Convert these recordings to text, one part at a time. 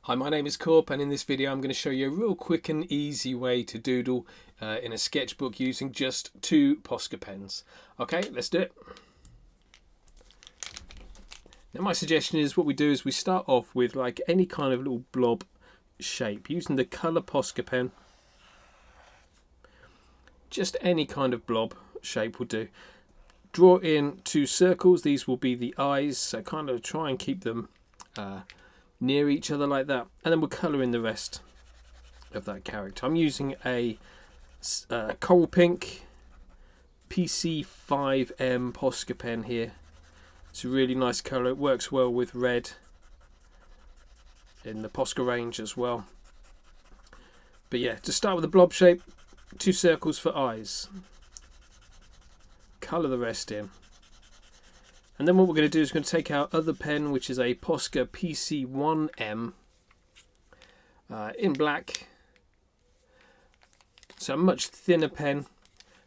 Hi, my name is Corp, and in this video I'm going to show you a real quick and easy way to doodle in a sketchbook using just 2 Posca pens. Okay, let's do it. Now my suggestion is what we do is we start off with like any kind of little blob shape using the colour Posca pen. Just any kind of blob shape will do. Draw in 2 circles. These will be the eyes, so kind of try and keep them near each other like that, and then we'll colour in the rest of that character. I'm using a coral pink PC5M Posca pen here. It's a really nice colour. It works well with red in the Posca range as well. But yeah, to start with a blob shape, 2 circles for eyes. Colour the rest in. And then what we're going to do is we're going to take our other pen, which is a Posca PC1M in black. So a much thinner pen.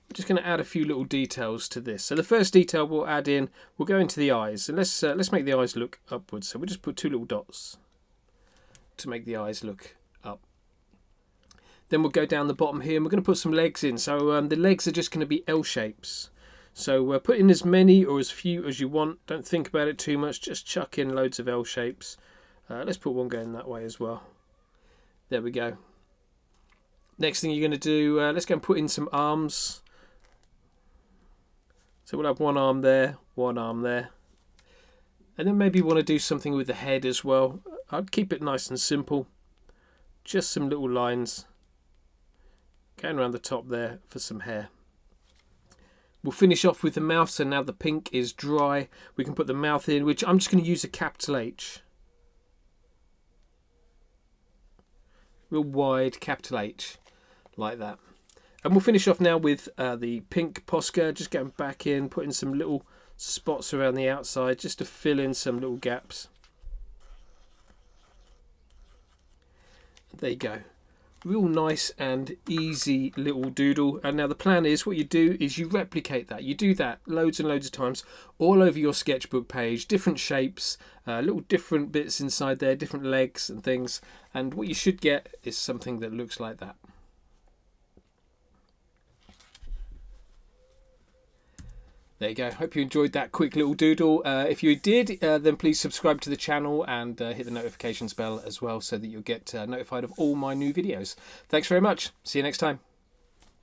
We're just going to add a few little details to this. So the first detail we'll add in, we'll go into the eyes. And let's make the eyes look upwards. So we'll just put 2 little dots to make the eyes look up. Then we'll go down the bottom here and we're going to put some legs in. So the legs are just going to be L shapes. So put in as many or as few as you want. Don't think about it too much. Just chuck in loads of L shapes. Let's put one going that way as well. There we go. Next thing you're going to do, let's go and put in some arms. So we'll have one arm there, one arm there. And then maybe you want to do something with the head as well. I'd keep it nice and simple. Just some little lines going around the top there for some hair. We'll finish off with the mouth, so now the pink is dry. We can put the mouth in, which I'm just going to use a capital H. Real wide capital H, like that. And we'll finish off now with the pink Posca, just going back in, putting some little spots around the outside, just to fill in some little gaps. There you go. Real nice and easy little doodle. And now the plan is what you do is you replicate that. You do that loads and loads of times all over your sketchbook page, different shapes, little different bits inside there, different legs and things. And what you should get is something that looks like that. There you go. Hope you enjoyed that quick little doodle. If you did, then please subscribe to the channel and hit the notifications bell as well so that you'll get notified of all my new videos. Thanks very much. See you next time.